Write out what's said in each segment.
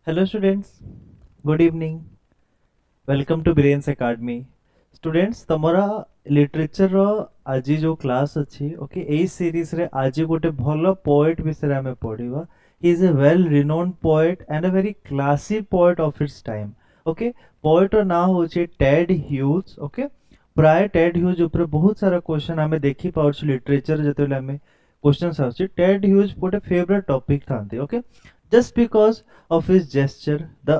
Hello students, good evening. Welcome to BIREN'S Academy. Students, तमरा literature रो आज जो क्लास अच्छी ओके ए सीरीज रे आज गोटे भलो पोएट विषय आमे पढिबा. He is a well renowned poet and a very classy poet of its time. Okay poet रो ना होचे टेड ह्यूज. ओके प्राय टेड ह्यूज ऊपर बहुत सारा क्वेश्चन आमे देखि पाउछ लिटरेचर जतेले आमे क्वेश्चंस आउछ. टेड ह्यूज गोटे फेवरेट टॉपिक थांती. Okay just because of his gesture, the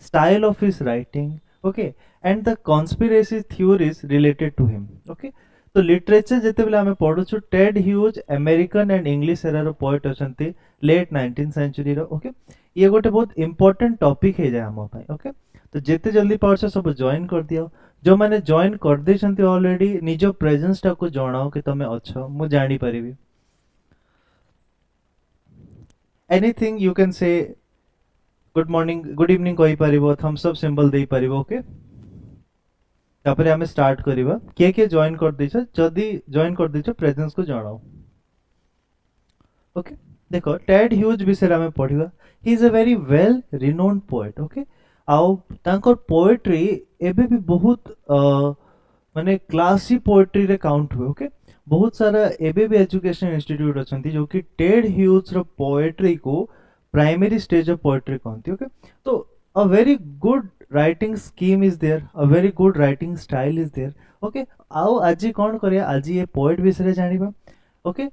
style of his writing, okay, and the conspiracy theories related to him. Okay, तो लिटरेचर जेते बेले हमें पढ़ु छु Ted Hughes American and English era रो poet अछंती लेट 19th सेंचुरी रो. Okay ये गोटे बहुत इंपोर्टेंट टॉपिक है जाय हम पई. ओके तो जेते जल्दी पाउछ सब जॉइन कर दियो. जो माने जॉइन कर दे छंती ऑलरेडी निजो प्रेजेंस टा को जणाओ कि तमे अछो मु जानि परिबी. Anything you can say. Good morning good evening कहि परिबो, थम्स अप सिंबल देई परिबो. ओके तापरे हमें स्टार्ट करिबा. के जॉइन कर दैछ जदी जॉइन कर दैछ प्रेजेंस को जणाओ. ओके देखो टेड ह्यूज विषय हमें पढिबा. He is a very well renowned poet. Okay आउ तांकर पोएट्री एबे भी बहुत माने क्लासी पोएट्री रे काउंट हुए. ओके बहुत सारा एबे भी एजुकेशन इंस्टीट्यूट अछंती जो कि टेड ह्यूज रो पोएट्री को प्राइमरी स्टेज ऑफ पोएट्री कहती. ओके तो a very good writing scheme is there, a very good writing style is there. Okay आउ आज कौन करिया, आज ये पोएट विषय जानिबा. Okay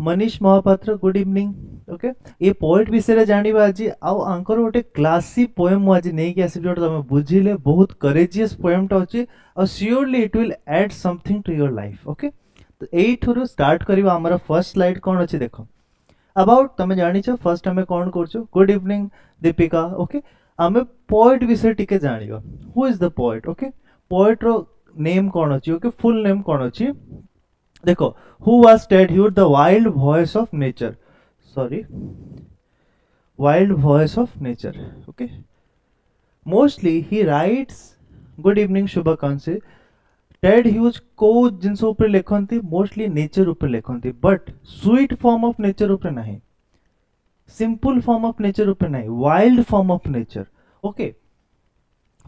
Manish Mahapatra good evening. Okay ये पोएट विषय जानिबा आज. आउ आंकर गोटे क्लासी पोएम मु आज नै कि आसी जोट तमे बुझिले बहुत करेजियस पोएम टा अछि और surely it will add something to your life. Okay तो एई थ्रू स्टार्ट करबा. हमरा फर्स्ट स्लाइड कोन अछि देखो अबाउट तमे जानि छ. फर्स्ट हमें कोन करछु गुड इवनिंग दीपिका. ओके हमें पोएट विषय टिके जानिबा. Who is the poet. Okay poet रो नेम कोन अछि. ओके फुल नेम कोन अछि देखो. Who was Ted Hughes the wild voice of nature. Sorry wild voice of nature. Okay mostly he writes. Good evening Subhakankshi. Ted Hughes को जिनस ऊपर लिखंती मोस्टली नेचर ऊपर लिखंती but sweet form of nature ऊपर नहीं, सिंपल फॉर्म ऑफ नेचर ऊपर नहीं, wild form of nature. Okay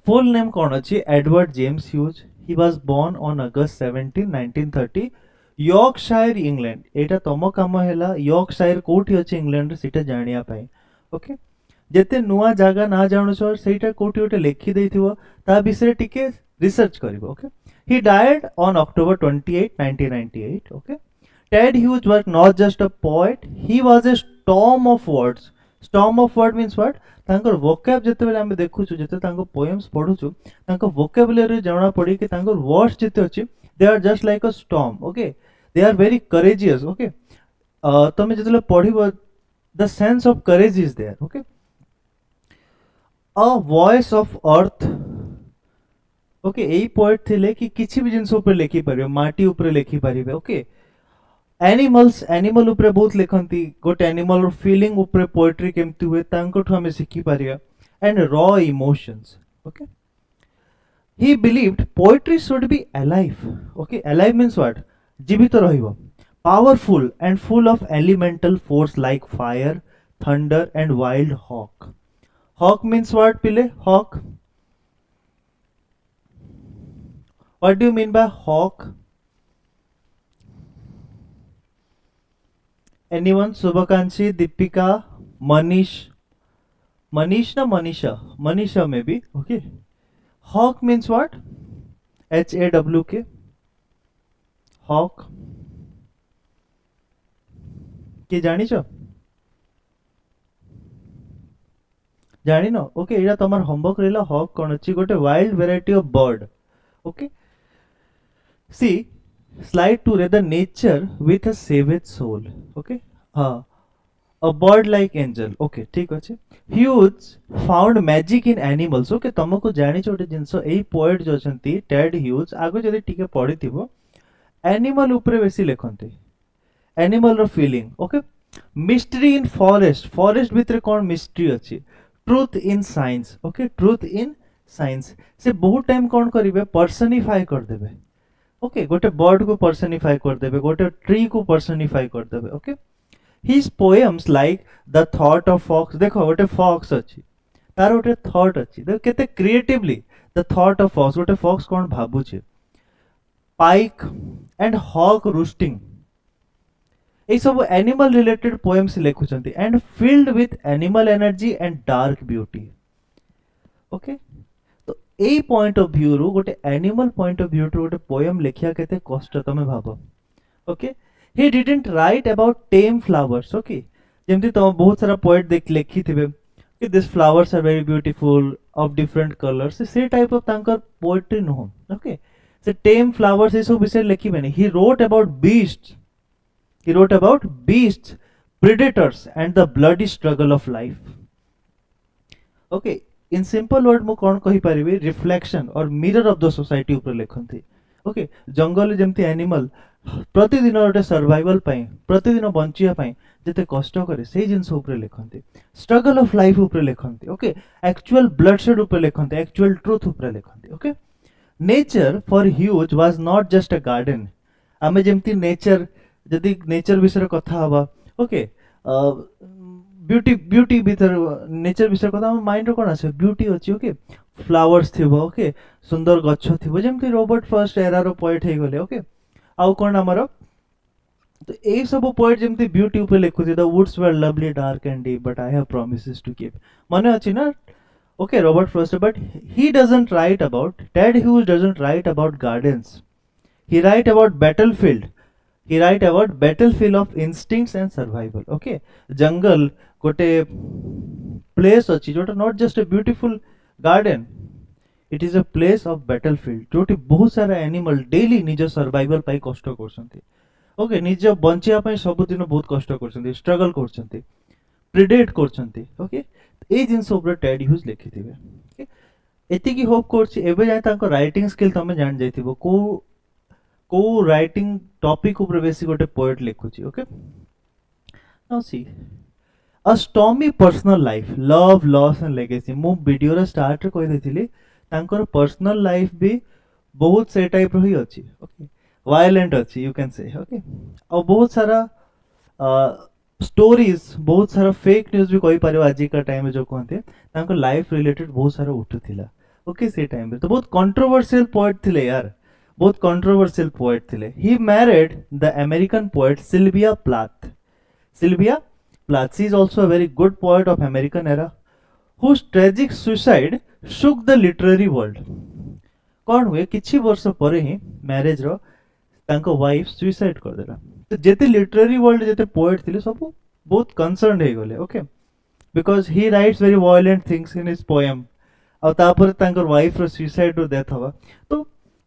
full name कौन अछि Edward James Hughes. He was born on August 17 1930 Yorkshire England. एटा तम काम हैला यॉर्कशायर कोठी अछि इंग्लैंड सेटा जानिया पाई. ओके जेते नुआ जागा ना जानु छ सेटा कोठी ओटे लिखि देथिबो ता विषय टिके रिसर्च करिवो. Okay he died on October 28 1998. Okay Ted Hughes was not just a poet, he was a storm of words. Storm of word means what? तांकर vocab जते बेले हम देखु छु जते तांको poems पढु छु तांको vocabulary जाना पड़ी कि तांकर words जते अछि they are just like a storm. Okay they are very courageous. Okay तमे जते पढिबो the sense of courage is there. Okay a voice of earth. Okay AE poet थिले कि किछि भी जिंस ऊपर लिखि परिबे, माटी ऊपर लिखि परिबे. ओके एनिमल्स एनिमल ऊपर बहुत लिखंती. गोटे एनिमल रो फीलिंग ऊपर पोएट्री केमति हुए तांकोठु हमें सिखि परिया. And raw emotions. Okay he believed poetry should be alive. Okay alive means what जीवित रहिबो, powerful and full of elemental force like fire thunder and wild hawk. Hawk means what पिले hawk. What do you mean by hawk? Anyone? Subhakanshi, Deepika, Manish. Manish na Manisha? Manisha maybe. Okay. Hawk means what? H-A-W-K. Hawk. के जानी छो? जानी न? Okay एटा तमर homework रहला. Hoc कोन अछि गोटे wild variety of bird. Okay see slide 2 the nature with a savage soul. Okay a bird like angel. Okay ठीक अछि. Hughes found magic in animals. Okay तमको जानि छोटे जिंसो एई पोएट जो छंती टेड ह्यूज आगो जदि टिके पढिथिबो एनिमल ऊपर बेसी लेखंती, एनिमल रो feeling. Okay mystery in forest. Forest भितर कोन मिस्ट्री अछि. Truth in science. Okay truth in science से बहुत टाइम कोन करिवे पर्सनिफाई कर देबे. ओके गोटे बर्ड को पर्सनिफाई कर देबे, गोटे ट्री को पर्सनिफाई कर देबे. Okay His poems like the thought of fox, देखो गोटे fox अच्छी तार गोटे thought अच्छी देखो केते creatively the thought of fox गोटे fox कौन भाबुचे pike and hawk roosting এই सब animal related poems लेखुचंती and filled with animal energy and dark beauty okay तो এই पॉइंट ऑफ व्यू रु गोटे एनिमल पॉइंट ऑफ व्यू रु गोटे पोएम लेखिया केते कष्ट तमे भाबो okay he didn't write about tame flowers okay जेमति तुम बहुत सारा पोएट देख लेखि थिबे कि this flowers are very beautiful of different colours से टाइप ऑफ तांकर पोएट्री नो ओके से टेम फ्लावर्स ए सब विषय लेखिबेनी he wrote about beasts he wrote about beasts predators and the bloody struggle of life okay in simple word मु कोन कहि परिबे रिफ्लेक्शन और मिरर ऑफ द सोसाइटी ऊपर लेखंती ओके जंगल जेमती एनिमल प्रतिदिन गोटे सर्वाइवल पाई प्रतिदिन बंचिया पाई जते कष्ट करे सेही जिंस ऊपर लेखंती स्ट्रगल ऑफ लाइफ ऊपर लेखंती ओके एक्चुअल ब्लडशेड ऊपर लेखंती एक्चुअल ट्रुथ ऊपर लेखंती okay nature for Hughes was not just a garden आमे जेमती नेचर जदि नेचर विषय कथा हवा ओके ब्यूटी ब्यूटी भीतर नेचर विषय कथा हम माइंड रो कोन आसे ब्यूटी अछि ओके फ्लावर्स थिबो ओके सुंदर गच्छ थिबो जेमति रॉबर्ट फर्स्ट एरा रो पोएट हे गले ओके आउ कोन हमर तो ए सब पोएट जेमति ब्यूटी ऊपर लेखु the woods were lovely dark and deep but I have promises to keep माने अछि ना okay Robert Frost but he doesn't write about Ted Hughes doesn't write about gardens he write about battlefield he write about battlefield of instincts and survival okay jungle gote place अछि जोटा not just a beautiful garden it is a place of battlefield जोटी बहुत सारा animal daily निज survival पाई कष्ट करछंती okay निज बंचिया पाई सब दिन बहुत कष्ट करछंती struggle करछंती predate करछंती ओके ए जिंस ऊपर टेड ह्यूज लिखिथिबे ओके एति की होप करछि एबे जाय तांको राइटिंग स्किल तमे जान जायथिबो को राइटिंग टॉपिक ऊपर बेसी गोटे पोएट लिखुची okay now see a stormy personal life love loss and legacy मु वीडियो रे स्टार्ट रे कहि देथिली तांकर पर्सनल लाइफ भी बहुत से टाइप रही अछि ओके वायलेंट अछि यू कैन से ओके और बहुत सारा स्टोरीज बहुत सारा फेक न्यूज़ भी कहि पारे आज का टाइम में जो कहते तांकर लाइफ रिलेटेड बहुत सारा उठुथिला ओके से टाइम में तो बहुत कंट्रोवर्शियल पोएट थिले यार बहुत controversial poet थिले he married the American poet Sylvia Plath she is also a very good poet of American era whose tragic suicide shook the literary world कौन हुए किछि वर्ष परे ही मैरिज रो तांको वाइफ सुसाइड कर देला तो जेते लिटरेरी वर्ल्ड जेते पोएट थिले सब बहुत कंसर्न्ड हे गले okay because he rights very violent things in his poem और तापर तांकर वाइफ रो सुसाइड रो डेथ हवा तो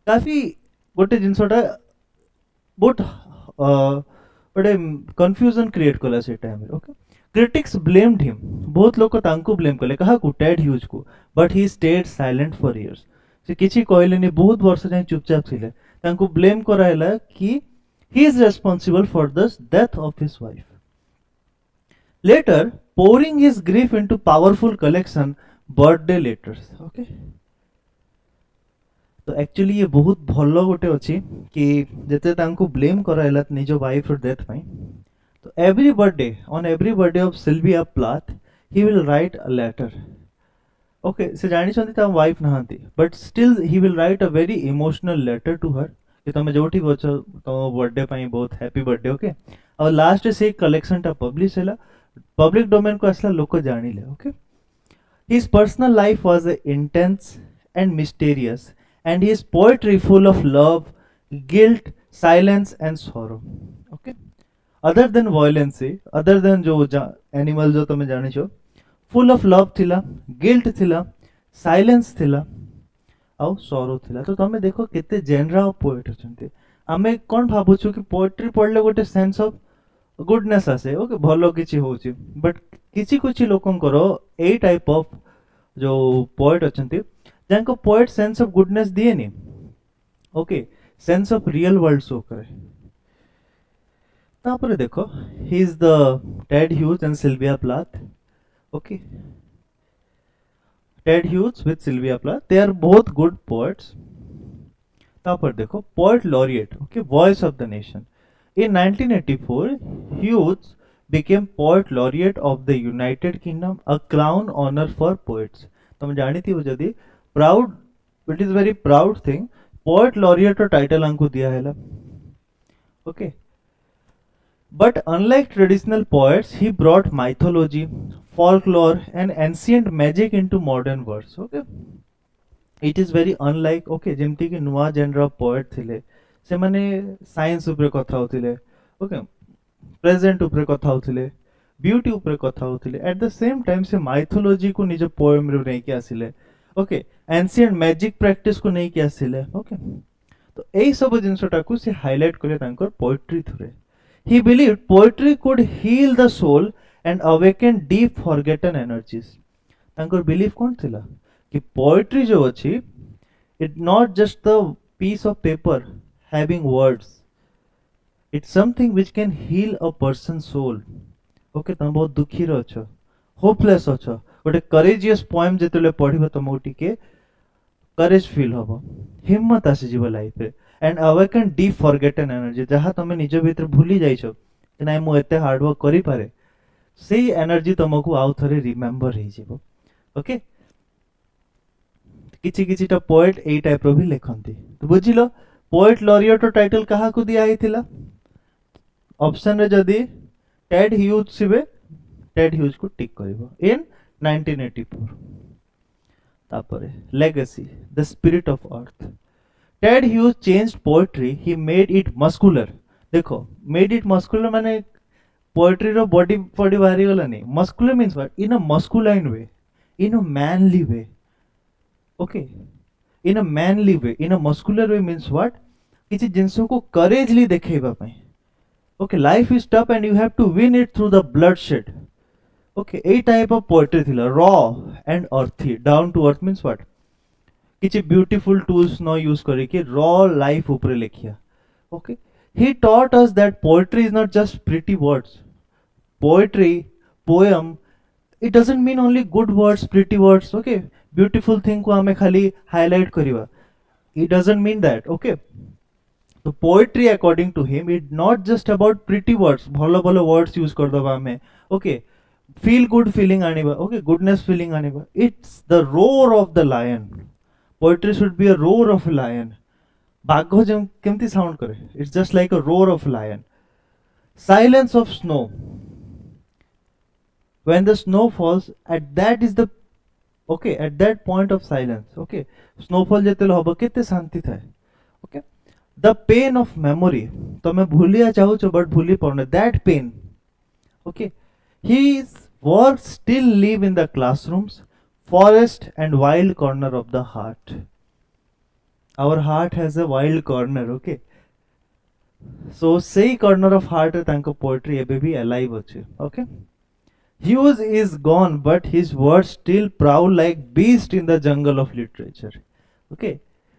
काफी गोटे जिनसटा बहुत गोटे कंफ्यूजन क्रिएट कला से टाइम रे ओके क्रिटिक्स ब्लेम्ड हिम बहुत लोग तांको ब्लेम कले कहा को टेड ह्यूज को but he stayed silent for years से किछि कहलेनी बहुत वर्ष जाय चुपचाप थिले तांको ब्लेम करायला कि he is responsible for the death of his wife later pouring his grief into powerful collection birthday letters okay तो एक्चुअली ये बहुत भलो गोटे अछि कि जते तांको ब्लेम करायला निजो वाइफ रो डेथ पई तो every birthday of Sylvia Plath he will write a letter okay से जानि छथि ता वाइफ नहांती but still he will write a very emotional letter to her कि तमे जोठी बच तो बर्थडे पई बहुत हैप्पी बर्थडे ओके और लास्ट से कलेक्शन ता पब्लिश हैला पब्लिक डोमेन को असला लोक जानिले okay his personal life was intense and mysterious and his poetry full of love, guilt, silence and sorrow. Okay. Other than violence, other than जो animal जो तमे जाने छो, full of love थिला, guilt थिला, silence थिला, और sorrow थिला. तो तमे देखो कितने genre of poet अछंती. आमे कोन भाबु छु कि poetry पढ़ले गोटे sense of goodness आसे, ओके भलो किछि होछि. But किछि कुछि लोकन करो ए type of जो poet अछंती जानको पोएट सेंस ऑफ गुडनेस दिए नी okay sense of real world show करे तापर देखो he is the Ted Hughes and Sylvia Plath okay Ted Hughes with Sylvia Plath they are both good poets तापर देखो poet laureate okay voice of the nation in 1984 Hughes became poet laureate of the United Kingdom, a crown honor for poets. तुम जानी थी वो जदी proud, it is very proud thing. Poet laureate row title हमको दिया है ला. Okay. But unlike traditional poets, he brought mythology, folklore, and ancient magic into modern words. Okay. It is very unlike, okay, जेमती कि नुआ Jenner of poet थिले से माने science ऊपर कथा होतिले, ओके, प्रेजेंट ऊपर कथा होतिले, ब्यूटी ऊपर कथा होतिले, एट द सेम टाइम से माइथोलॉजी को निज पोएम रे नहीं के आसिले, ओके, एंशिएंट मैजिक प्रैक्टिस को नहीं के आसिले, ओके, तो एई सब जिंसटा को से हाईलाइट करे तांकर poetry थुरे. He believed poetry could heal the soul and awaken deep forgotten energies. तांकर बिलीफ कौन थिला कि पोएट्री जो अछि, it not just the piece of paper having words, it's something which can heal a person's soul. Okay, तुम बहुत दुखी रह छ, होपलेस अछ, गोटे करेजियस पोएम जेतले पढिबो तुमको टिके करेज फील हबो, हिम्मत आसी जीव लाइफ रे, and awaken deep forgotten energy जहाँ तुम निज भीतर भूली जाइछ कि ना मु एते हार्ड वर्क करि पारे, सेही एनर्जी तुमको आउ थरे रिमेंबर हे जीवो. ओके, किछि किछिटा पोएट एई टाइप रो भी लेखंती. तो बुझिलो पोएट लॉरिएट टाइटल कहा को दिया हेतिला? ऑप्शन रे जदी टेड ह्यूज सिबे, टेड ह्यूज को टिक करिवो इन 1984. तापरे legacy, the spirit of earth. Ted Hughes changed poetry, he made it muscular. देखो मेड इट मस्कुलर माने पोएट्री रो बॉडी बॉडी बाहरी गला नहीं. Muscular means what? In a masculine way, in a manly way. Okay, in a manly way, in a muscular way means what? किछि जिंसो को करेजली देखेबा पई. Okay, life is tough and you have to win it through the bloodshed. Okay, a type of poetry थिला, raw and earthy, down to earth means what? किछि beautiful tools न use करे कि raw life ऊपर लिखिया. Okay, he taught us that poetry is not just pretty words. Poetry, poem, it doesn't mean only good words, pretty words. Okay, beautiful thing को हमें खाली highlight करिवा, it doesn't mean that. Okay, तो poetry according to him it not just about pretty words, भलो भलो words use कर दबा हमें. Okay, feel good feeling आनिबा, okay, goodness feeling आनिबा. It's the roar of the lion. Poetry should be a roar of a lion. बाघ जम केमती sound करे, it's just like a roar of lion. Silence of snow, when the snow falls, at that is the, okay, at that point of silence, okay, snowfall जेतेले हबो केते शांति थाए. Okay, the pain of memory, तमे भूलिया चाहू छ but भूली पड़ने, that pain. Okay, his work still live in the classrooms, forest and wild corner of the heart. Our heart has a wild corner, okay, so say corner of heart tanko poetry ebe bhi alive ache. Okay, Hughes is gone but his words still prowl like beast in the jungle of literature. Okay,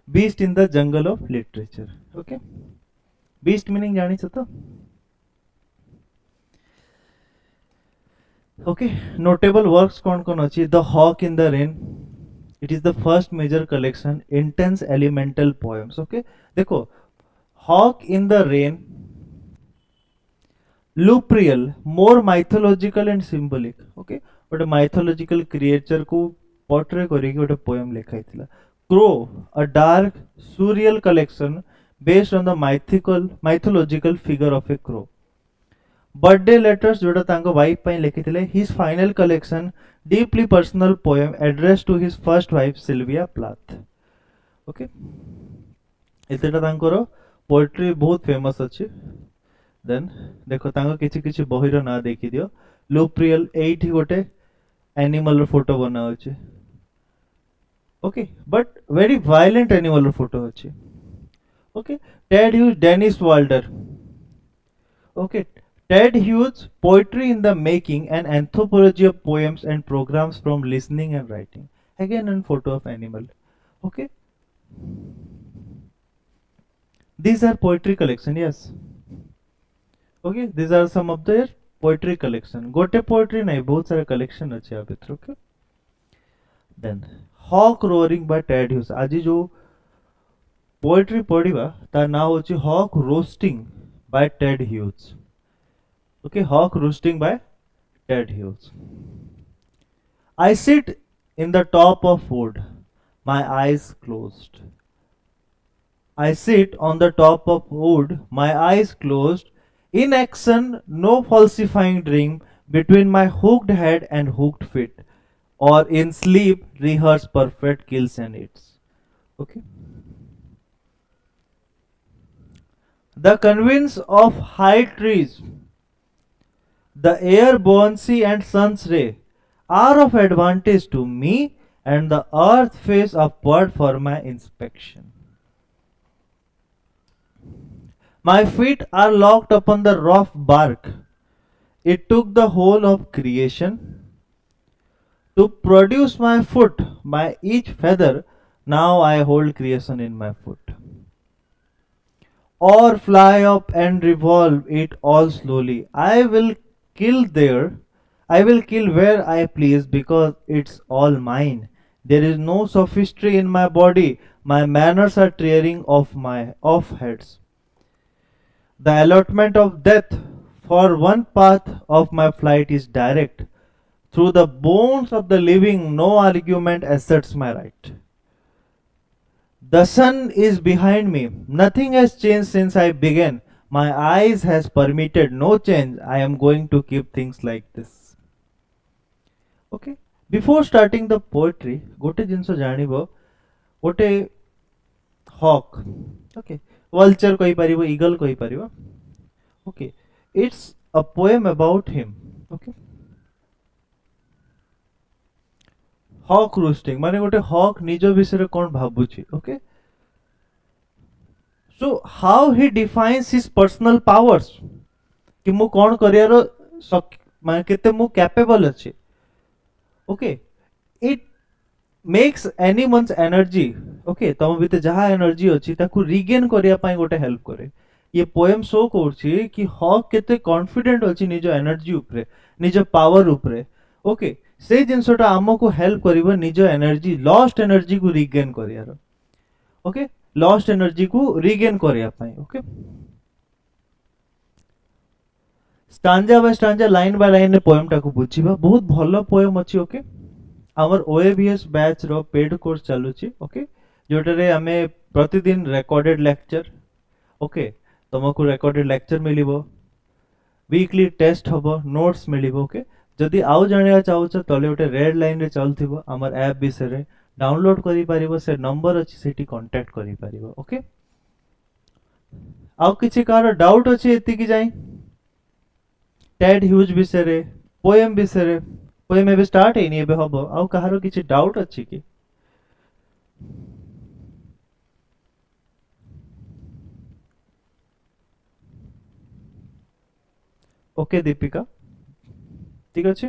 beast in the jungle of literature. Okay, beast meaning jani cha to? Okay, notable works kon achi? The Hawk in the Rain, it is the first major collection intense elemental poems. Okay, देखो Hawk in the Rain, Lupriel, more mythological and symbolic. Okay, but a mythological creature को portray करेगी ଗୋଟେ poem लिखा हितला. Crow, a dark surreal collection based on the mythological figure of a crow. Birthday letters जोटा तांको wife ପାଇଁ लिखिथिले. His final collection, deeply personal poem addressed to his first wife Sylvia Plath. Okay, एतेटा तांकर poetry बहुत famous अछि. Then देखो तांको किछि किछि बहिर ना देखि दियो. लुप्रियल, एठी गोटे एनिमल रो फोटो बना अछि. Okay, but very violent animal रो फोटो अछि. Okay, Ted Hughes, Dennis Walder. Okay, Ted Hughes, Poetry in the Making, an anthropology of poems and programs from listening and writing. Again, a photo of animal. Okay, these are poetry collection. Yes. Okay, these are some of their poetry collection. Gote poetry nahi, bahut sara collection ache आप इधर. Okay. Then Hawk Roaring by Ted Hughes. आज जो poetry पढ़िबा तार नाम होची Hawk Roasting by Ted Hughes. Okay, Hawk Roosting by Ted Hughes. I sit in the top of wood, my eyes closed. I sit on the top of wood, my eyes closed. In action, no falsifying dream between my hooked head and hooked feet, or in sleep, rehearse perfect kills and hits. Okay. The convince of high trees, the air buoyancy and sun's ray are of advantage to me, and the earth face upward for my inspection. My feet are locked upon the rough bark. It took the whole of creation to produce my foot by each feather. Now I hold creation in my foot. Or fly up and revolve it all slowly. I will kill where I please because it's all mine. There is no sophistry in my body. My manners are tearing off my off heads. The allotment of death for one path of my flight is direct. Through the bones of the living, no argument asserts my right. The sun is behind me. Nothing has changed since I began. My eyes has permitted no change. I am going to keep things like this. Okay. Before starting the poetry, gote jinso janibo, gote hawk. Okay. Vulture koi paribo, eagle koi paribo. Okay. It's a poem about him. Okay. Hawk roosting. माने गोटे hawk निज विषय कौन भाबुची. Okay. So how he defines his personal powers कि मु कौन करियारो माने केते मु कैपेबल अछि. Okay. It makes anyone's energy. Okay. तम भितर जहा एनर्जी अछि ताकू रिगेन करिया पई गोटे हेल्प करे. ये पोएम शो करछि कि हॉक केते कॉन्फिडेंट अछि निज एनर्जी उपरे, निज पावर उपरे. ओके. से जिनसटा हमको हेल्प करिवो निज एनर्जी, लॉस्ट एनर्जी को रिगेन करियारो. ओके. लॉस्ट एनर्जी को रिगेन करिया पई. Okay. Stanza by stanza, line by line poem टाको बुझिबा. बहुत भलो पोएम अछि. ओके. आमर ओएवीएस बैच रो पेड कोर्स चालू छी. ओके. जोटरे हमें प्रतिदिन रिकॉर्डेड लेक्चर. ओके. तुमको रिकॉर्डेड लेक्चर मिलिबो, वीकली टेस्ट हबो, नोट्स मिलिबो. ओके. जदि आउ जानिया चाहूछ तले गोटे रेड लाइन रे चलथिबो हमर ऐप विषय डाउनलोड करि पारिबो. से नंबर अछि सेठी कांटेक्ट करि पारिबो. ओके. आउ किछि कार डाउट अछि एति कि जाई टेड ह्यूज विषय पोएम विषय. पोएम एबे स्टार्ट हेनी, एबे हबो. आउ कहारो किछि डाउट अछि कि? ओके दीपिका, ठीक अछि.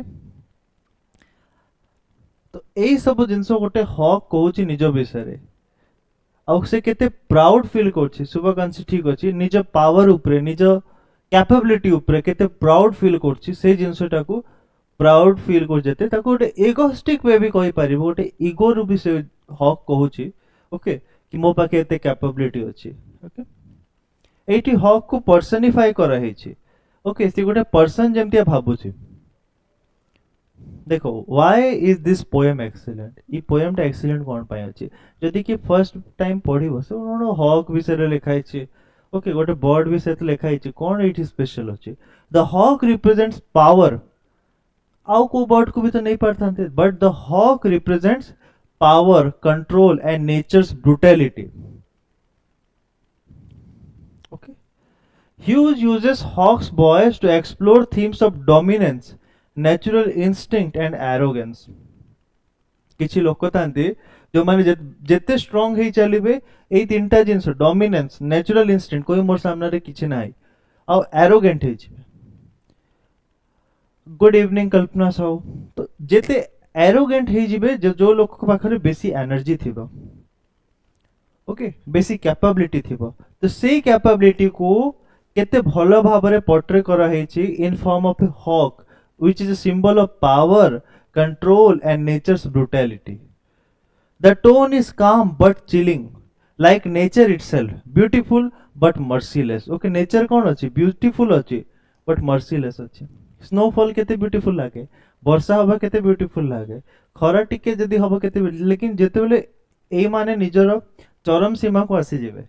तो एई सब जिंस गोटे हक कहूची निज विषय आउ से केते प्राउड फील करछि. शुभकांक्षी ठीक अछि. निज पावर उपरे, निज कैपेबिलिटी उपरे केते प्राउड फील करछि. से जिंसटा को प्राउड फील कर जेते ताको गोटे इगोस्टिक वे भी कहि पारिबो. गोटे इगो रु भी से हक कहूची. ओके. कि मो पाखे एते कैपेबिलिटी अछि. ओके. एठी हक को पर्सनिफाई करा हेछि. ओके. से गोटे पर्सन जेमतिया भाबुछि. देखो why is this poem excellent. E poem टा एक्सीलेंट कोन पाई अछि. जदि कि फर्स्ट टाइम पढिबो से ओनो हॉक विषय लेखाइ छै. ओके. गोटे बर्ड विषय त लेखाइ छै. कोन एठी स्पेशल अछि. The hawk represents power. आउ को बर्ड को भी तो नहीं पढ़ते, but the hawk represents power, control and nature's brutality. Okay. Hughes uses hawk's voice to explore themes of dominance, natural instinct and arrogance. किछि लोक थांती जो माने जेते स्ट्रांग हे चलिबे एई तीनटा जिंस डोमिनेंस, नेचुरल इंस्टिंक्ट कोई मोर सामने रे किछि नाही, आ एरोगेंट हे छिबे. गुड इवनिंग कल्पना साहू. तो जेते एरोगेंट हे जिबे जो लोक पाखरे बेसी एनर्जी थिबो. ओके. बेसी कैपेबिलिटी थिबो. तो सेई कैपेबिलिटी को केते भलो भाबरे पोर्ट्रे करा हेछि in form of a hawk which is a symbol of power, control and nature's brutality. The tone is calm but chilling, like nature itself, beautiful but merciless. Okay. Nature कौन अछि? Beautiful अछि but merciless अच्छे snowfall केते beautiful लागे वर्षा हवा केते beautiful लागे खरा टिके जदी हबो केते लेकिन जेतेबेले ए माने निजर चरम सीमा को आसी जेबे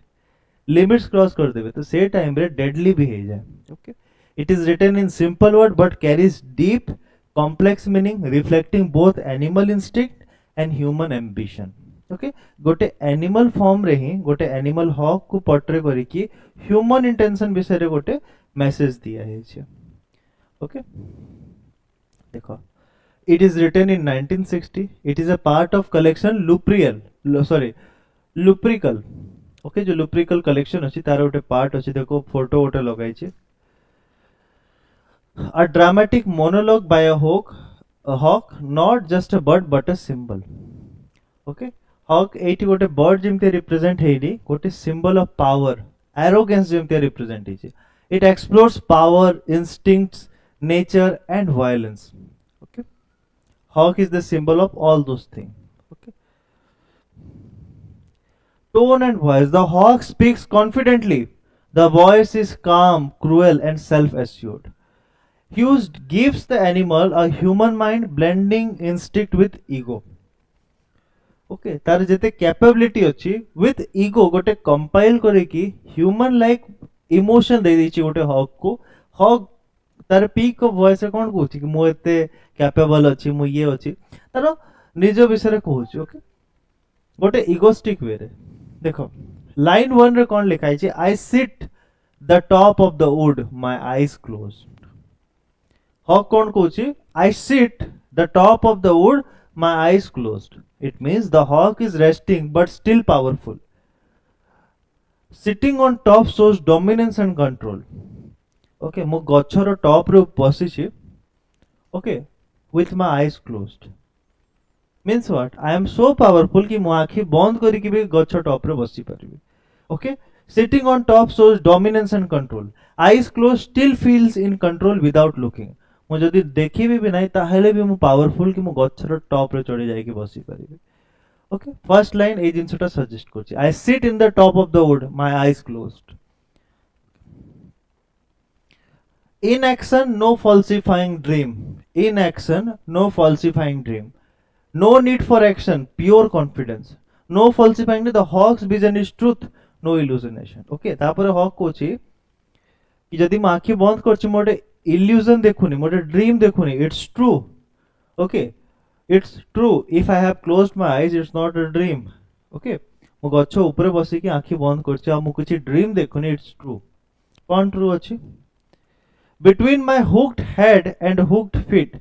लिमिट्स क्रॉस कर देबे तो से टाइम रे डेडली भी हे जाए okay it is written in simple word but carries deep complex meaning reflecting both animal instinct and human ambition okay गोटे एनिमल फॉर्म रे ही गोटे एनिमल हॉक को पोर्ट्रे करिकी ह्यूमन इंटेंशन विषय रे गोटे मैसेज दिया है ओके देखो it is written in 1960 it is a part of collection luprical okay जो luprical collection अछि तार गोटे पार्ट अछि देखो फोटो गोटे लगाई छै a dramatic monologue by a hawk not just a bird but a symbol okay hawk एटी गोटे बर्ड जेमते रिप्रेजेंट हेइडी गोटे सिंबल ऑफ पावर एरोगेंस जेमते रिप्रेजेंट हेइछि it explores power instincts nature and violence okay hawk is the symbol of all those things okay tone and voice the hawk speaks confidently the voice is calm cruel and self assured Hughes gives the animal a human mind blending instinct with ego okay तार जेते capability अछि with ego गोटे compile करे कि human like emotion दे दैछि गोटे hoc को hoc तार peak of voice रे कोन कहूछि कि मो एते कैपेबल अछि मो ये अछि तार निज विषय रे कहूछि ओके गोटे इगोस्टिक वे रे देखो लाइन 1 रे कोन लिखाइ छै I sit the top of the wood my eyes closed hawk कोन कहूछि I sit the top of the wood my eyes closed it means the hawk is resting but still powerful sitting on top shows dominance and control okay mo gachor top रे बसी छी okay with my eyes closed means what I am so powerful कि मो आखि बंद करी कि भी गछ टॉप रे बसी परिबे okay sitting on top shows dominance and control eyes closed still feels in control without looking मो जदी देखिबी भी नहीं ताहेले भी मो पावरफुल कि मो गच्छर टॉप रे चढ़ी जाई कि बसी परिबे ओके फर्स्ट लाइन ए जिंसटा सजेस्ट करछि I sit in the top of the wood my eyes closed in action no falsifying dream in action no falsifying dream no need for action pure confidence no falsifying the hawk's vision is truth no illusionation okay तापर hawk कोछि कि जदी म आखि बंद करछि मोटे illusion देखुनी मोटे ड्रीम देखुनी it's true okay it's true if I have closed my eyes it's not a dream okay मो गच्छ ऊपर बसी कि आंखी बंद करछि आ मु किछि ड्रीम देखुनी it's true कोन ट्रू अछि between my hooked head and hooked feet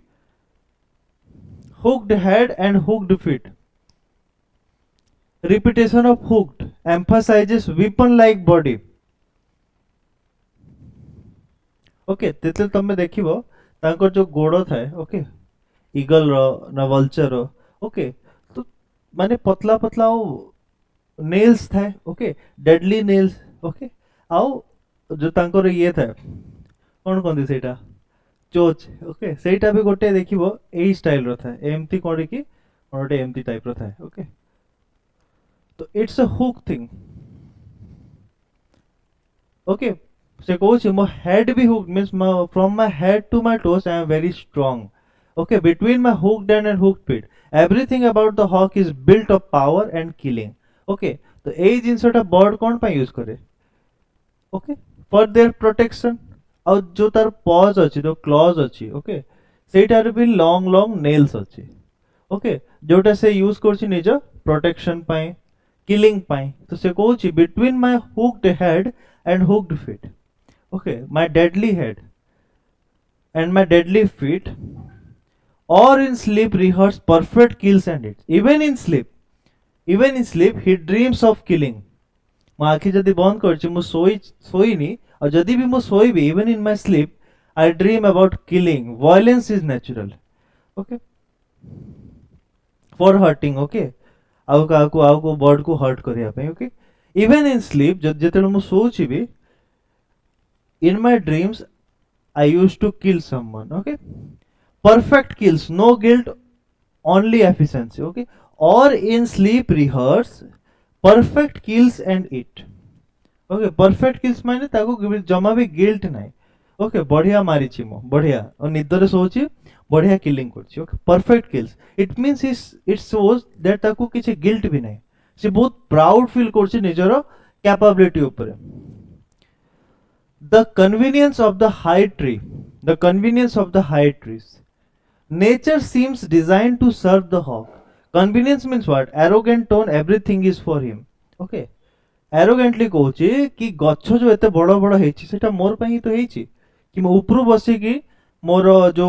repetition of hooked emphasizes weapon like body okay तेते तमे देखिबो तांकर जो गोड़ो थाए ओके ईगल रो ना वल्चर रो ओके तो माने पतला पतला नेल्स थाए ओके डेडली नेल्स ओके आउ जो तांकर ये थाए कोन कोन सेटा चोच ओके सेटा भी गोटे देखिबो एई स्टाइल रो थाए एमती कोडी की गोटे एमती टाइप रो थाए ओके तो it's a hook thing okay से कहूँ मो हेड भी hooked means from my head to my toes I am very strong okay between my hooked hand and hooked feet everything about the hawk is built of power and killing okay तो एई जिंसटा bird कोन पा use करे okay for their protection और जो तार pause अछि जो clause अछि ओके सेटार भी लॉन्ग लॉन्ग नेल्स अछि ओके जोटा से यूज करछि निज प्रोटेक्शन पाए किलिंग पाए तो से कहूँ between my hooked head and hooked feet okay my deadly head and my deadly feet or in sleep rehearse perfect kills and hits even in sleep he dreams of killing mo akhi jodi bond karchi mo soini और जदि भी मो सोइबी even in my sleep I dream about killing violence is natural okay for hurting okay आउ को bird को hurt करिया पे okay even in sleep जते मो सोउछि भी in my dreams I used to kill someone okay perfect kills no guilt only efficiency okay or in sleep rehearse perfect kills and eat okay perfect kills माने ताको जमा भी guilt नाही okay बढ़िया मारिछि मो बढ़िया और निदरे सोची बढ़िया किलिंग करछि okay perfect kills it means it shows that ताकू किछि गिल्ट भी नै से बहुत प्राउड फील करछि निजरो कैपेबिलिटी ऊपर the convenience of the high tree the convenience of the high trees nature seems designed to serve the hawk convenience means what arrogant tone everything is for him okay arrogantly कहूछि कि गच्छ जो एते बड़ बड़ हेछि सेटा मोर पई तो हेछि कि मो ऊपर बसी कि मोर जो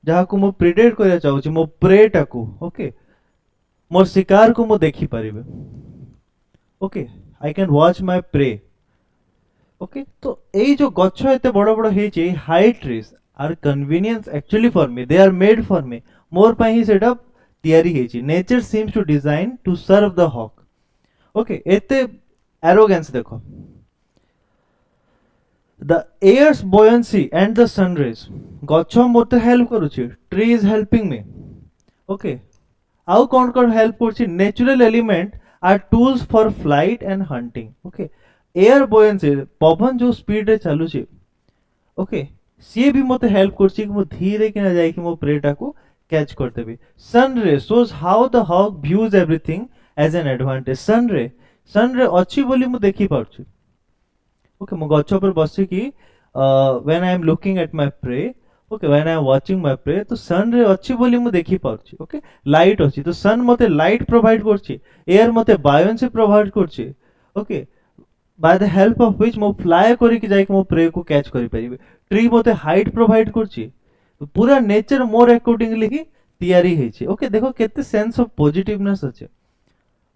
जहाँ को मो प्रिडेट करिया चाहूछि मो प्रे टाकू ओके मोर शिकार को मो देखि परिबे okay I can watch my prey okay तो एई जो गच्छ एते बड़ बड़ हेछि high trees are convenience actually for me they are made for me मोर पई ही सेटा तयारी हेछि nature seems to design to serve the hawk okay एते एरोगेंस देखो the air's buoyancy and the sun rays गच्छ मते हेल्प करूछि tree is helping me okay आउ कोन हेल्प करूछि natural element are tools for flight and hunting okay air buoyancy पवन जो स्पीड रे चलुछि ओके सी भी मते हेल्प करूछि कि मो धीरे किना जाय कि मो प्रेटा को कैच करते भी sun ray shows how the hawk views everything as an advantage sun ray अछि बोली मो देखि पाउछि ओके मो गच्छ पर बसी कि when I am looking at my prey okay when I am watching my prey तो सन रे अछि बोली मु देखि पाउछि ओके लाइट अछि तो सन मते लाइट प्रोवाइड करछि एयर मते बायोन्सी प्रोवाइड करछि okay by the help of which मो फ्लाई करि कि जाय कि मो प्रे को कैच करि परिबे ट्री मते हाइट प्रोवाइड करछि तो पूरा नेचर मोर अकॉर्डिंगली ही तयारी हेछि ओके देखो केते सेंस ऑफ पॉजिटिवनेस अछि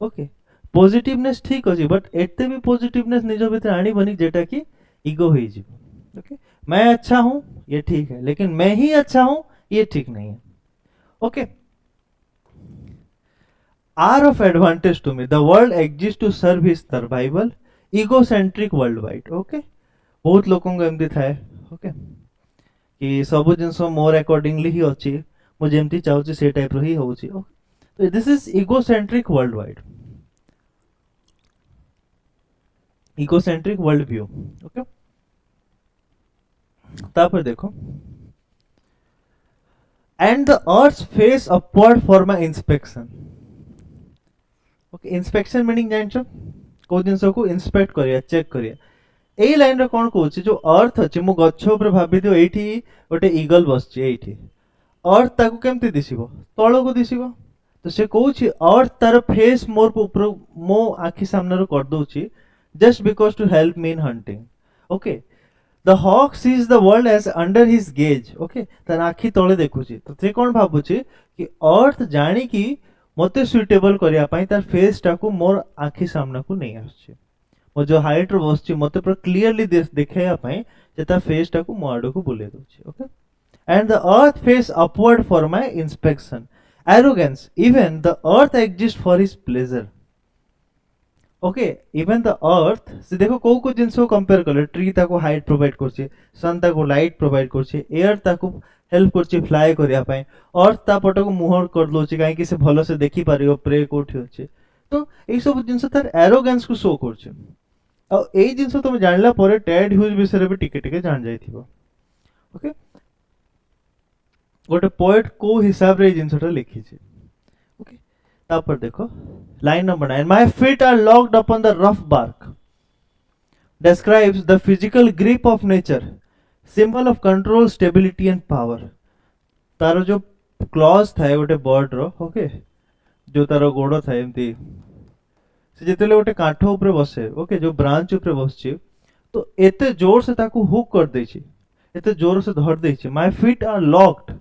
ओके पॉजिटिवनेस ठीक अछि बट एते भी पॉजिटिवनेस निजो भीतर आनी बनी जेटा कि ईगो होई जिवो ओके मैं अच्छा हूं ये ठीक है लेकिन मैं ही अच्छा हूं ये ठीक नहीं है okay are of advantage to me the world exist to serve his survival egocentric world wide okay बहुत लोगों को एमती थाए ओके कि सब जिंस मोर अकॉर्डिंगली ही अछि मु जेमती चाहूची से टाइप रो ही होउची तो this is egocentric world wide ecocentric world view okay तापर देखो and the earth face upward for my inspection okay inspection meaning जानछो को जिंस को इंस्पेक्ट करिया चेक करिया एई लाइन रे कोन कहूची जो अर्थ अछि मु गच्छ ऊपर भाबी दियो एठी ओटे ईगल बसची एठी अर्थ ताकू केमती दिसिबो तळो को दिसिबो तो से कहूची अर्थ तार फेस मोर ऊपर मो आखी सामने रो कर दोची just because to help me in hunting okay the hawk sees the world as under his gaze okay ता आखी तळे देखुची तो से कोन भाबुची कि अर्थ जानी कि मते सुटेबल करिया पई तार फेस टाकू मोर आखी सामना को नै आछी मो जो हाइट रो बसची मते पर क्लियरली देखाया पई जे तार फेस टाकू मो आडो को बुले दोची okay and the earth face upward for my inspection arrogance even the earth exists for his pleasure okay even the earth से देखो को जिंस को कंपेयर करले ट्री ताको हाइट प्रोवाइड करछि सन ताको लाइट प्रोवाइड करछि एयर ताको हेल्प करछि फ्लाई करिया पई अर्थ ता पट को मुहर कर दोछि काहे कि से भलो से देखि पारियो प्रे कोठी अछि तो ए सब जिंस तार एरोगेंस को शो करछि आ ए जिंस तुम जानला परे टेड ह्यूज विषय रे टिके टिके जान जाइथिबो ओके गोटे पोएट को हिसाब रे जिंसटा लिखि छै ओके तापर देखो line number 9 my feet are locked upon the rough bark describes the physical grip of nature symbol of control stability and power तारो जो क्लॉज थाए गोटे बर्ड रो ओके जो तारो गोड़ो थाए एमती से जेतेले गोटे काठो ऊपर बसे ओके जो ब्रांच ऊपर बसची तो एते जोर से ताकू हुक कर देछि एते जोर से धर देछि my feet are locked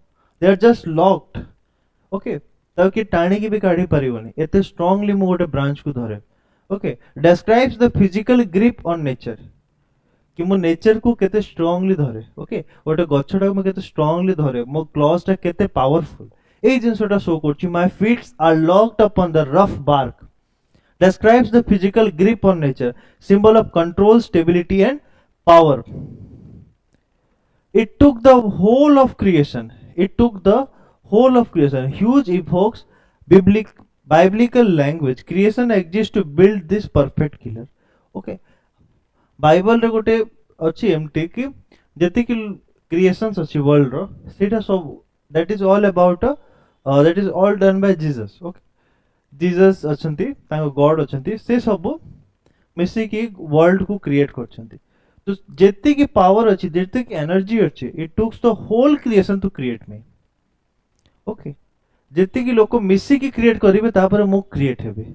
they are just locked okay ताकि टाणी की भी काढ़ी परिबोनी एते स्ट्रांगली मु गोटे ब्रांच को धरे okay describes the physical grip on nature कि मु नेचर को केते स्ट्रांगली धरे ओके गोटे गछटा मु केते स्ट्रांगली धरे मो क्लॉज ता केते पावरफुल ए जिंसटा शो करछि my feets are locked upon the rough bark describes the physical grip on nature symbol of control stability and power it took the whole of creation huge evokes biblical language creation exists to build this perfect killer okay bible रे गोटे अच्छी MT कि जति कि creations अच्छी world रो सेटा सब that is all about that is all done by Jesus okay Jesus अछंती तांको गॉड अछंती से सब मिसी की वर्ल्ड को क्रिएट करछंती तो जेति की पावर अच्छी जेति की एनर्जी अच्छी it tooks the whole creation to create me okay जेति की लोक मिसी की क्रिएट करिवे तापर मु क्रिएट हेबे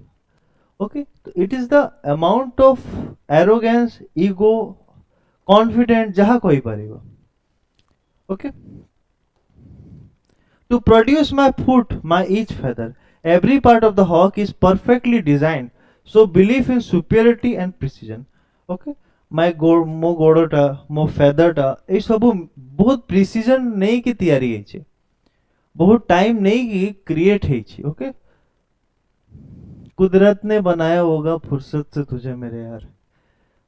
ओके तो it is the amount of arrogance ego confident जहा कहि परिबो okay to produce my foot my each feather every part of the hawk is perfectly designed so belief in superiority and precision okay ମୋ ଗୋଡ଼ଟା ମୋ ଫେଦରଟା ଏଇ ସବୁ ବହୁତ precision ନେଇକି ତିଆରି ହେଇଛି बहुत टाइम नहीं क्रिएट है ओके कुदरत ने बनाया होगा फुर्सत से तुझे मेरे यार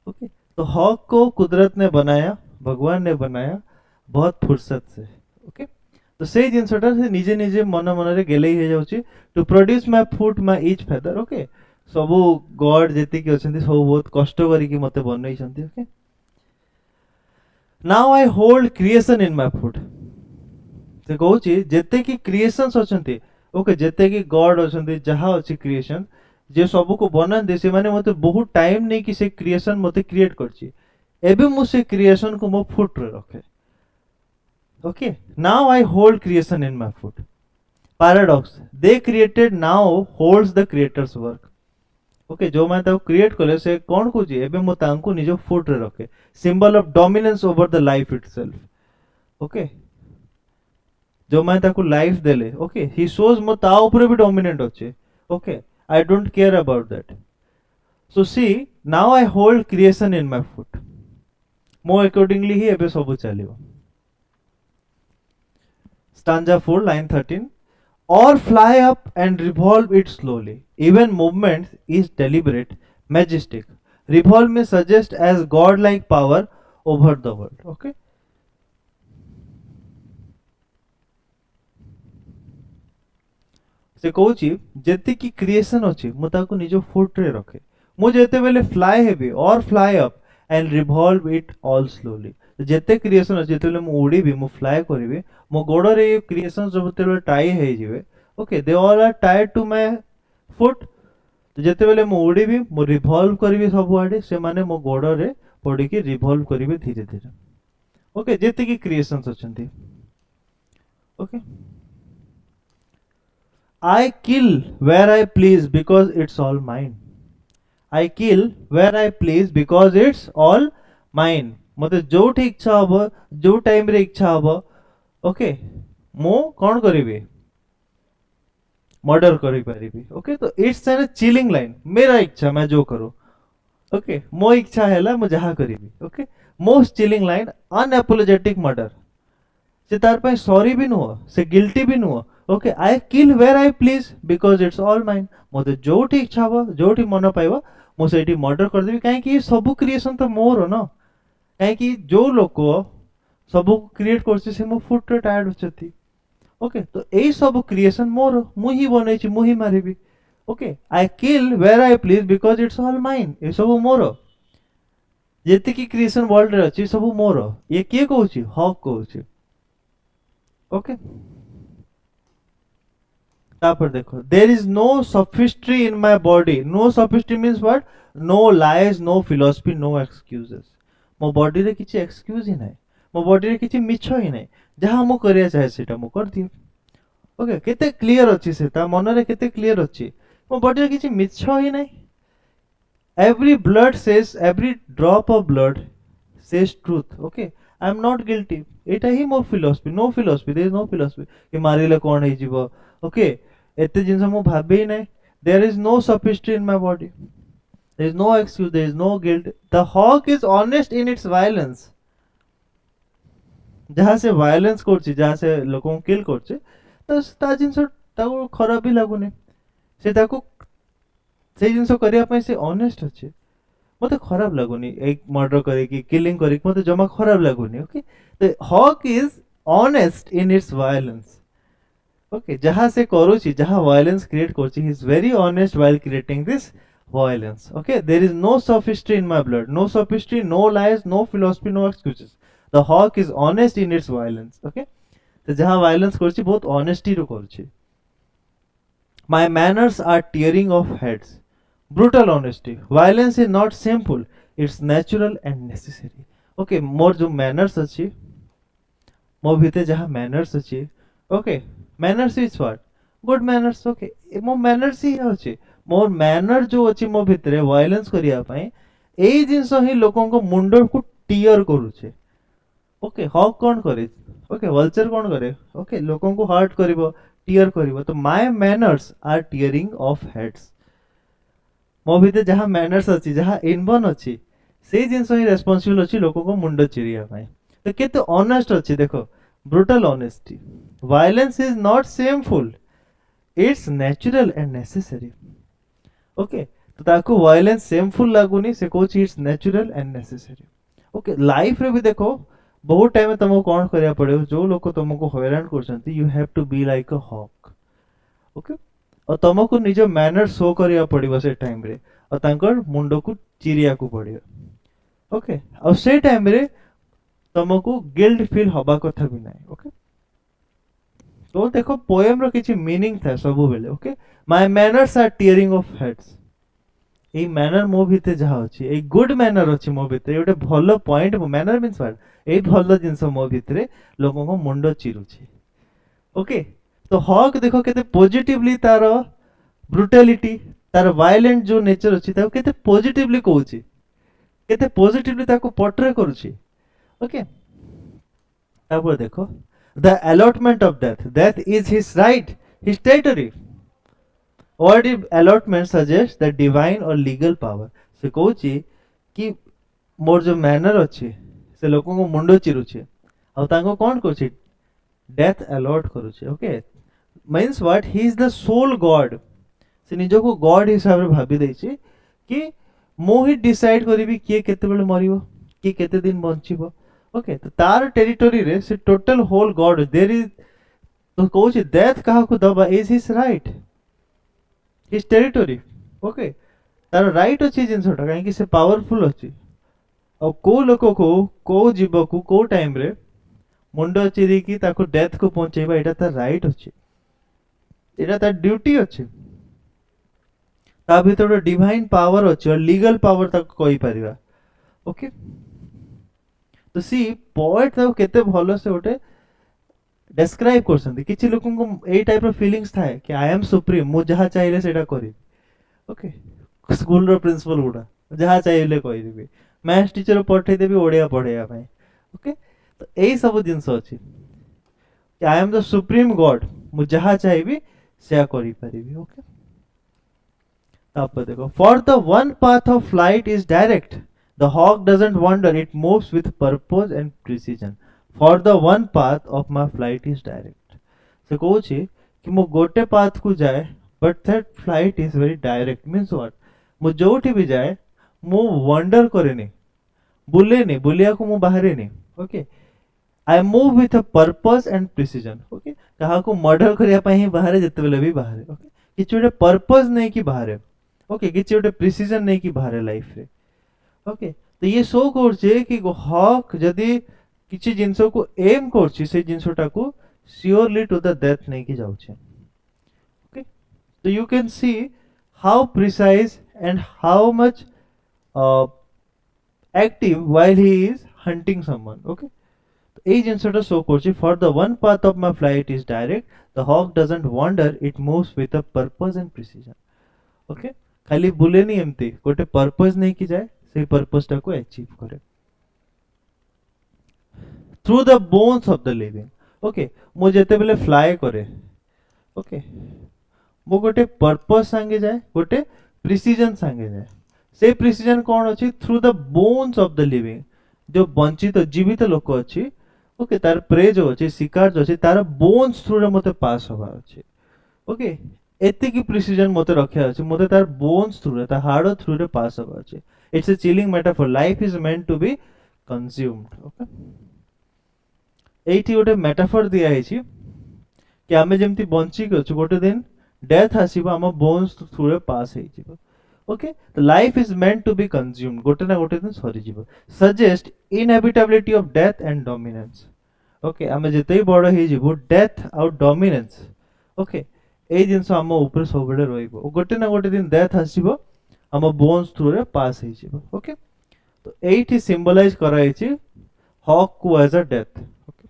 ओके तो हॉक को कुदरत ने बनाया भगवान ने बनाया बहुत फुर्सत से ओके तो से जिनसटा से निजे निजे मन मन रे गेले ही जाउची to produce my foot my each feather okay सब गॉड जेति के अछंती सब बहुत कष्ट करी कि मते बनई छंती okay now I hold creation in my foot से कहूची जेते की क्रिएशंस अछंती ओके जेते की गॉड अछंती जहा अछि क्रिएशन जे सब को बनान से माने मते बहुत टाइम नै कि से क्रिएशन मते क्रिएट करची एबे मु से क्रिएशन को मो फुट रे रखे okay now I hold creation in my foot paradox they created now holds the creators work okay जो मैं ताको क्रिएट कले से कोन कोजी एबे मो तांको निजो फुट रे रखे symbol of dominance over the life itself okay जो मैं ताको लाइफ देले ओके ही शोज मो ता ऊपर भी डोमिनेंट होचे okay I don't care about that so see now I hold creation in my foot मो अकॉर्डिंगली ही एबे सब चलियो stanza 4 line 13 or fly up and revolve it slowly even movement is deliberate majestic revolve may suggest as godlike power over the world okay से कहूची जेति की creation अछि मु ताको निजो फुट रे रखे मु जेते बेले फ्लाई हेबी और fly up and revolve it all slowly जेते क्रिएशन अछि जेते बेले मु उड़ीबी मु फ्लाई करबी मो गोड़ रे क्रिएशन जब तेले टाई हे जिवे okay they all are tied to my foot तो जेते बेले मु उड़ीबी मु रिवॉल्व करबी सब आडे से माने मो गोड़ रे पड़ी की रिवॉल्व करबी धीरे धीरे ओके जेते की क्रिएशंस अछंती okay I kill where I please because it's all mine. I kill where I please because it's all mine. मते जो ठीक इच्छा हबो जो टाइम रे इच्छा हबो ओके मो कोन करिवे मर्डर करि परिबी ओके तो इट्स एन चिलिंग लाइन मेरा इच्छा मैं जो करो ओके मो इच्छा हैला मो जहा करिबी okay most chilling line unapologetic murder से तार पय सॉरी भी नुह से गिल्टी भी नुह okay I kill where I please because it's all mine मते जोठी इच्छा हो जोठी मन पाइबो मो सेठी मर्डर कर देबी काहे कि सब क्रिएशन तो मोर न काहे कि जो लोक सब क्रिएट करछ से मो फुट टायर्ड होचती ओके तो एई सब क्रिएशन मोर मु ही बनै छी मु ही मारिबी okay I kill where I please because it's all mine ए सब मोर जेति की क्रिएशन वर्ल्ड रे अछि सब मोर ये के कहूची हक कहूची ओके तापर देखो there is no sophistry in my body no sophistry means what no lies no philosophy no excuses मो बॉडी रे किछि एक्सक्यूज ही नै मो बॉडी रे किछि मिछ ही नै जहां मो करिया चाहे सेटा मो कर दियो ओके केते क्लियर अछि सेटा मन रे केते क्लियर अछि मो बॉडी रे किछि मिछ ही नै every blood says every drop of blood says truth okay I am not guilty एटा ही मो philosophy no philosophy there is no philosophy कि मारिले कोन हे जीवो ओके एते जिंस मो भाबे नै there is no sophistry in my body there is no excuse there is no guilt the hawk is honest in its violence जहां से वायलेंस करछि जहां से लोगों किल करछि तो ता जिंस ताको खराब भी लागुनी से ताको से जिंस करिया पय से ऑनेस्ट अछि मते खराब लागुनी एक मर्डर करे कि किलिंग करे कि मते जमा खराब लागुनी okay the hawk is honest in its violence okay जहां से करूची जहां वायलेंस क्रिएट करची he is very honest while creating this violence. Okay, there is no sophistry in my blood, no sophistry, no lies, no philosophy, no excuses. The hawk is honest in its violence. Okay, तो जहाँ violence करछि बहुत honesty रो करछि. My manners are tearing of heads. Brutal honesty. Violence is not shameful. It's natural and necessary. Okay, मोर जो manners अछि, मो भितर जहाँ manners अछि, okay, manners is what? Good manners. Okay, मो manners ही अछि. मोर मैनर जो अछि मो भितरे वायलेंस करिया पई एई जिंस ही लोकन को मुंडर को टीयर करूछे. ओके, हॉक कौन करे? ओके, वल्चर कौन करे? ओके, लोकन को हर्ट करिवो, टीयर करिवो. तो my manners are tearing off heads. मो भितर जहाँ मैनर्स अछि, जहाँ इनबन अछि, सेई जिंस ही रेस्पोंसिबल अछि लोकन को मुंडो चिरिया पई. तो केते ऑनेस्ट अछि देखो. Brutal honesty. Violence is not shameful. It's natural and necessary. Okay, तो ताको वायलेंस सेमफुल लागुनी, से कहूँ it's natural and necessary. Okay, life रे भी देखो बहुत टाइम तुमको कौन करिया पड़े, जो लोग तुमको हैरान करछंती, you have to be like a hawk. Okay, और तुमको निज मैनर शो करिया पड़िबो से टाइम रे, और तांकर मुंडो को चिरिया को पड़ियो. ओके, और से टाइम रे तुमको गिल्ट फील हबा कथा भी नाही. ओके, तो देखो पोएम रो किछि मीनिंग था सब बेले. Okay, my manners are tearing off heads. এই ম্যানর মো ভিতরে যাহা ଅଛି, এই গুড ম্যানর ଅଛି ମୋ ଭିତରେ, ଗୋଟେ ଭଲ ପଏଣ୍ଟ. ମ୍ୟାନର means what? ଏଇ ଭଲ ଜିନିଷ ମୋ ଭିତରେ ଲୋକଙ୍କ ମୁଣ୍ଡ ଚିରୁଛି. ଓକେ, ତ ହକ୍ ଦେଖ କେତେ ପଜିଟିଭଲି ତାର ବ୍ରୁଟାଲିଟି, ତାର ଭାଇଲେଣ୍ଟ ଯୋଉ ନେଚର ଅଛି ତାକୁ କେତେ ପଜିଟିଭଲି କହୁଛି, କେତେ ପଜିଟିଭଲି ତାକୁ ପୋର୍ଟ୍ରେ କରୁଛି. ଓକେ, ତାପରେ ଦେଖ, ଦ allotment of death. Death is his right, his territory. What if allotment suggests the divine or legal power? से कहूची कि मोर जो मैनर अच्छे से लोगों को मुंडो चिरुचे, और तांको कौन करुचे? डेथ अलॉट करुचे. Okay, means what? He is the sole god. से निजो को गॉड हिसाब रे भाबी देछि कि मो ही डिसाइड करिवि किए केते बेले मरिवो, कि केते दिन बंचिबो. ओके, तो तार टेरिटरी रे से total whole god there is. तो कहूची डेथ काहा को दबा is his right, his territory. Okay, तार राइट अच्छी जिनसटा कहीं से पावरफुल अच्छी. और को लोक को को जीव को को टाइम रे मुंड चिरी की ताको डेथ को पहुंचेबा, एटा तार राइट अच्छी, एटा तार ड्यूटी अच्छी. ता भीतर डिवाइन पावर अच्छी और लीगल पावर ताको कहि परिबा. ओके, तो सी पोएट ताको केते भलो से ओटे डेस्क्राइब करछन्ती. किछि लोकन को एई टाइप रो फीलिंग्स थाए कि आई एम सुप्रीम, मु जहा चाहिले सेटा करी. ओके, स्कूल रो प्रिंसिपल गुडा जहा चाहिले कहि देबी, मैथ्स टीचर पठै देबी ओडिया पढैया पई. ओके, तो एई सब जिंस अछि कि I am the supreme god, मु जहा चाहेबी सेया करि परिबी. ओके, तापर देखो, for the one path of flight is direct, the hawk doesn't wander, it moves with purpose and precision. For the one path of my flight is direct. से कहूची कि मो गोटे पाथ को जाए, but that flight is very direct. Means what? मो जोठी भी जाए मो वंडर करे नहीं, बुले नहीं, बुलिया को मो बाहरे नहीं. Okay, I move with a purpose and precision. Okay, कहा को मर्डर करिया पई ही बाहरे, जते बेले भी बाहरे. ओके, किछि ओटे पर्पस नहीं कि बाहरे. ओके, किछि ओटे प्रिसिजन नहीं कि बाहरे लाइफ रे. ओके, तो ये शो करछे कि हॉक जदी किछि जिंसो को एम करछि, से जिंसोटा को श्योरली टू द डेथ नहीं कि जाउछे. ओके, तो you can see how precise and how much active while he is hunting someone. Okay, तो एई जिंसोटा शो करछि, for the one path of my flight is direct, the hawk doesn't wander, it moves with a purpose and precision. Okay, खाली बुलेनी एमती, गोटे purpose नहीं कि जाए, से पर्पसटा को अचीव करे. Through the bones of the living. Okay, मो जेते बेले फ्लाई करे, ओके, मो गोटे पर्पस संगे जाए, गोटे प्रिसिजन संगे जाए. से प्रिसिजन कौन अछि? Through the bones of the living. जो बंचित जीवित लोक अछि, ओके, तार प्रे जो अछि, शिकार जो अछि, तार बोन्स थ्रू रे मते पास होबा अछि. ओके, एति की प्रिसिजन मते रखिया अछि, मते तार बोन्स थ्रू रे, तार हार्ड थ्रू रे पास होबा अछि. It's a chilling metaphor. Life is meant to be consumed. Okay, एठी गोटे मेटाफर दिया है कि आमे जेमती बंची के अछि, गोटे दिन डेथ आसीबो, हम बोन्स थ्रू रे पास हे जिवो. Okay, the life is meant to be consumed, gote na gote din sari jibo. Suggest inevitability of death and dominance. Okay, ଆମେ ଯେତେ ବି ବଡ଼ ହେଇଯିବୁ ଡେଥ୍ ଆଉ ଡମିନେନ୍ସ ଓକେ ଏଇ ଜିନିଷ ଆମ ଉପରେ ସବୁବେଳେ ରହିବ ଗୋଟେ ନା ଗୋଟେ ଦିନ ଡେଥ୍ ଆସିବ ଆମ ବୋନ୍ସ ଥ୍ରୁରେ ପାସ୍ ହେଇଯିବ ଓକେ ତ ଏଇଠି ସିମ୍ବଲାଇଜ କରାଯାଇଛି ହକ୍ କୁ as a death okay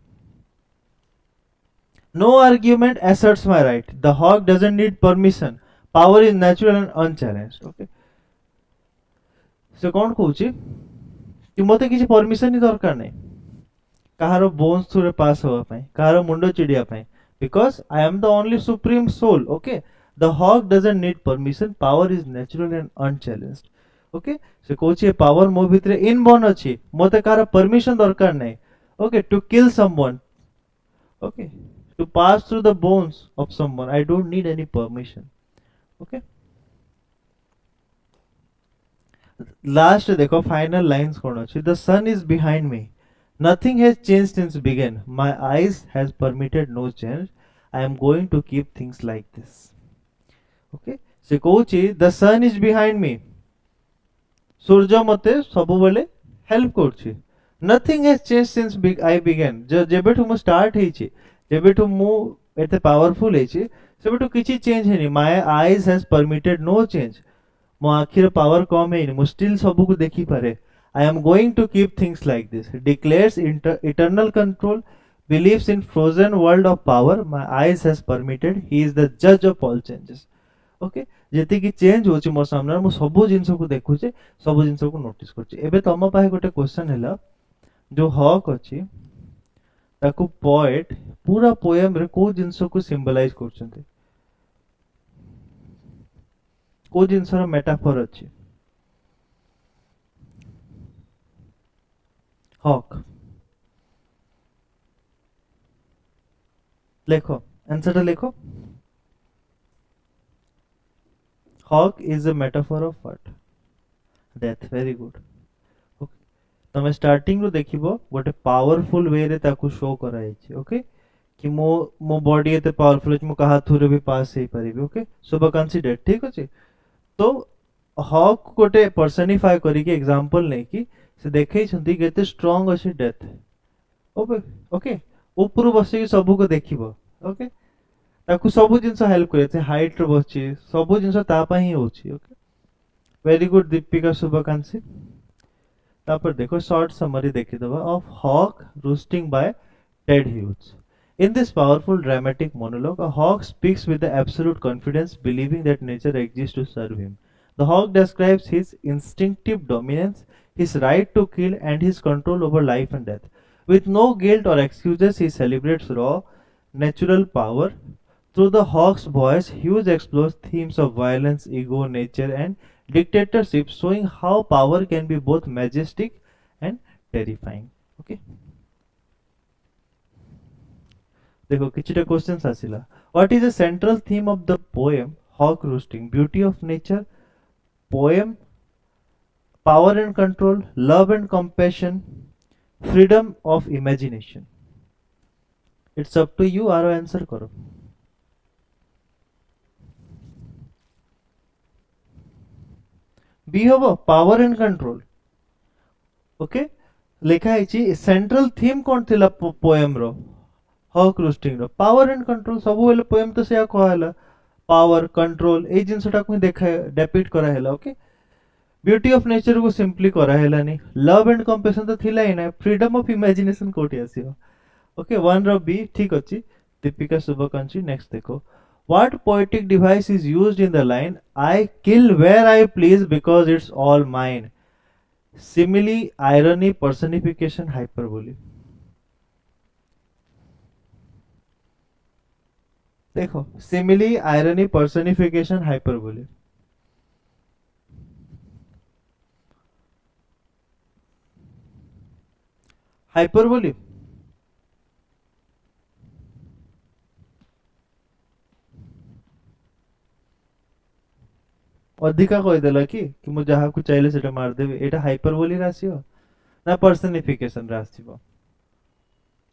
no argument asserts my right the hawk doesn't need permission power is natural and unchallenged okay से कौन कହୁଛି कि मते किसी परमिशन ही दरकार नहीं କାହାର ବୋନ୍ସ ଥ୍ରୁରେ ପାସ୍ ହେବା ପାଇଁ କାହାର ମୁଣ୍ଡ ଚିଡ଼ିବା ପାଇଁ because I am the only supreme soul okay the hawk doesn't need permission power is natural and unchallenged okay ସେ କହୁଛି ଏ ପାୱାର ମୋ ଭିତରେ ଇନବର୍ନ ଅଛି ମୋତେ କାହାର ପରମିଶନ ଦରକାର ନାହିଁ okay to kill someone okay to pass through the bones of someone I don't need any permission okay last ଦେଖ ଫାଇନାଲ ଲାଇନ୍ସ କ'ଣ ଅଛି the sun is behind me Nothing has changed since began. My eyes has permitted no change. I am going to keep things like this. Okay? Se kouchi the sun is behind me. Surya mate sabubale help କରୁଛି. Nothing has changed since I began. ଯେବେଠୁ ମୁଁ start ହେଇଛି ଯେବେଠୁ ମୁଁ ଏତେ powerful ହେଇଛି ସେବେଠୁ କିଛି change ହେଇନି. My eyes has permitted no change. ମୋ ଆଖିର ପାୱାର କମ ହେଇନି ମୁଁ ଷ୍ଟିଲ୍ ସବୁକୁ ଦେଖିପାରେ I am going to keep things like this. Declares eternal control, believes in frozen world of power. My eyes has permitted. He is the judge of all changes. Okay? ଯେତିକି change ହଉଛି ମୋ ସାମ୍ନାରେ ମୁଁ ସବୁ ଜିନିଷକୁ ଦେଖୁଛି ସବୁ ଜିନିଷକୁ ନୋଟିସ୍ କରୁଛି ଏବେ ତମ ପାଇଁ ଗୋଟେ କ୍ୱେଶ୍ଚନ ହେଲା ଯୋଉ ହକ୍ ଅଛି ତାକୁ ପଏଟ ପୁରା ପୋଏମରେ କୋଉ ଜିନିଷକୁ ସିମ୍ବଲାଇଜ କରୁଛନ୍ତି କୋଉ ଜିନିଷର ମେଟାଫର ଅଛି हॉक लेखो आंसर लेखो hawk is a metaphor of what death very good okay तमे स्टार्टिंग रो देखिबो गोटे पावरफुल वे रे ताकू शो कराइछि ओके कि मो बॉडी एते पावरफुल अछि मो कहा थुरे भी पास हे परिबे ओके सो बा कंसीडर ठीक अछि तो हॉक गोटे पर्सनिफाई करी के एग्जांपल नै कि से देखै छथि केते स्ट्रांग अछि डेथ ओके ओके ऊपर बसी सबु को देखिबो ओके ताकू सबु जिंस हेल्प करे छै हाइट रो बसछि सबु जिंस ता पा ही होछि okay very good Deepika Shubhakankshi तापर देखो शॉर्ट समरी देखि दबा of hawk roosting by Ted Hughes In this powerful dramatic monologue, a hawk speaks with the absolute confidence, believing that nature exists to serve him. The hawk describes his instinctive dominance, his right to kill, and his control over life and death. With no guilt or excuses, he celebrates raw, natural power. Through the hawk's voice, Hughes explores themes of violence, ego, nature, and dictatorship, showing how power can be both majestic and terrifying. Okay. देखो किछटा questions आसिला what is the central theme of the poem hawk roosting beauty of nature poem power and control love and compassion freedom of imagination it's up to you आरो answer करो B होबो power and control okay लिखा है central theme कौन थिला poem रो hawk roosting रो power and control सब वेले पोएम तो सेया कहला पावर कंट्रोल ए जिंसटा को देखा डेपिक्ट करा हैला ओके ब्यूटी ऑफ नेचर को सिंपली करा हैला नहीं लव एंड कंपैशन तो थिला ही ना फ्रीडम ऑफ इमेजिनेशन कोठी आसीबो ओके वन रो बी ठीक अछि दीपिका शुभकांक्षी नेक्स्ट देखो what poetic device is used in the line I kill where I please because it's all mine simile irony personification hyperbole देखो simile irony personification hyperbole hyperbole अधिका कहि देला कि मु जहा को चाहिले सेटा मार देबे एटा हाइपरबोली रासियो ना पर्सनिफिकेशन रासिबो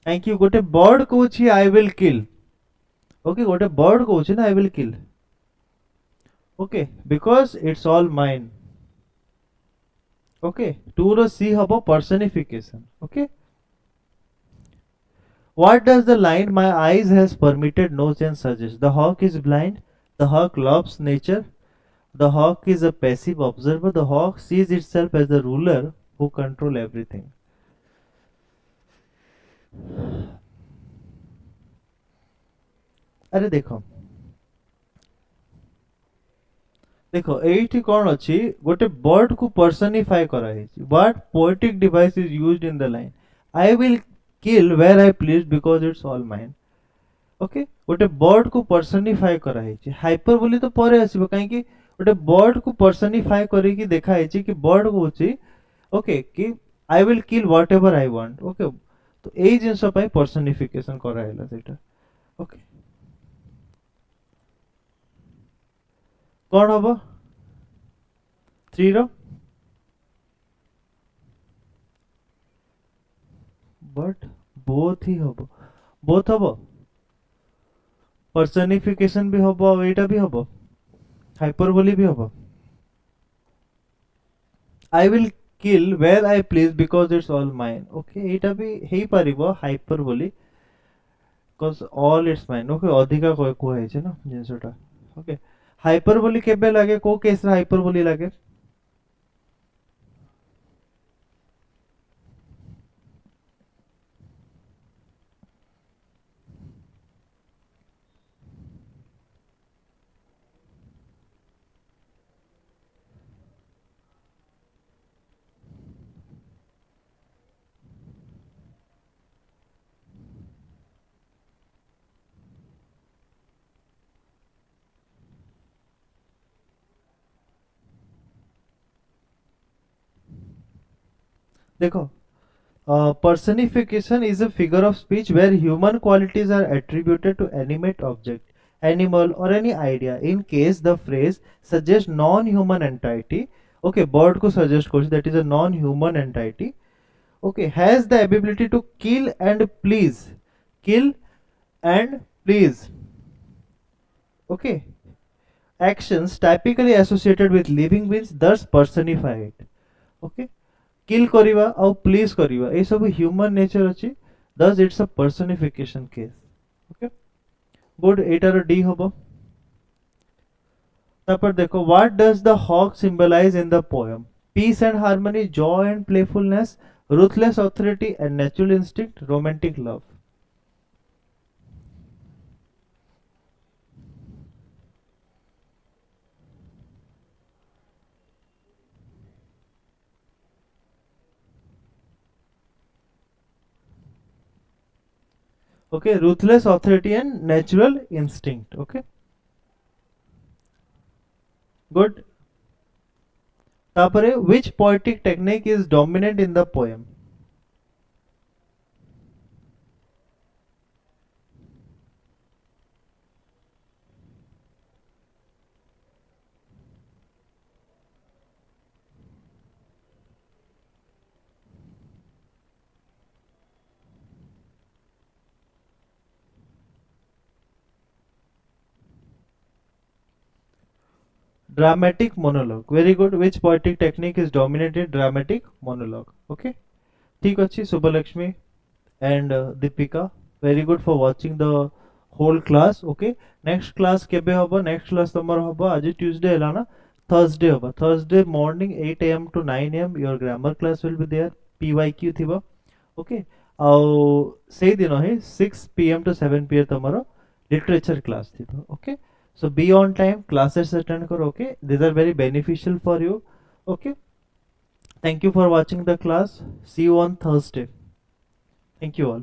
थैंक यू गोटे बर्ड कहूछि आई विल किल ओके गोटे बर्ड कहूछि ना I will kill Okay, because it's all mine. Okay, 2 ର C ହବ personification. Okay, what does the line my eyes has permitted no change suggest? The hawk is blind, the hawk loves nature, the hawk is a passive observer, the hawk sees itself as the ruler who control everything. अरे देखो देखो एठी कौन अछि गोटे bird को personify करा हेछि what poetic device is used in the line I will kill where I please because it's all mine okay गोटे बर्ड को पर्सनिफाई करा हेछि हाइपरबोली तो परे आसीबो काहे कि गोटे बर्ड को पर्सनिफाई करी कि देखा हेछि कि बर्ड को होछि ओके कि आई will kill whatever I want okay तो एई जिंस पई पर्सनिफिकेशन करा हैला सेटा ओके कौन हबो 3 रो बट बोथ ही हबो बोथ हबो पर्सनिफिकेशन भी हबो और एटा भी हबो हाइपरबोली भी हबो I will kill where I please because it's all mine okay एटा भी हेई परिबो hyperbole because all it's mine okay अधिका कोइ को है छै ना जिंसटा ओके हाइपरबोली केबे लागे को केस रे हाइपरबोली लागे देखो personification is a figure of speech where human qualities are attributed to animate object, animal, or any idea. In case the phrase suggests non-human entity, okay, bird को suggest करो that is a non-human entity, okay, has the ability to kill and please, okay, actions typically associated with living beings, thus personify it, okay. किल करिवा और please करिवा ए सब human nature अछि thus it's a personification case okay good एटार D हबो तापर देखो what does the hawk symbolize in the poem peace and harmony joy and playfulness ruthless authority and natural instinct romantic love okay ruthless authority and natural instinct okay good तापरे which poetic technique is dominant in the poem dramatic monologue very good which poetic technique is dominated dramatic monologue okay ठीक अच्छी Subbulakshmi and Deepika very good for watching the whole class okay next class केबे होबो next class तमर होबो आज Tuesday हैला ना Thursday होबो Thursday morning 8 am to 9 am your grammar class will be there PYQ थिबो okay ଆଉ सेई दिन ही 6 pm to 7 pm तमरो literature class थिबो okay so be on time classes attend करो okay these are very beneficial for you okay thank you for watching the class see you on Thursday thank you all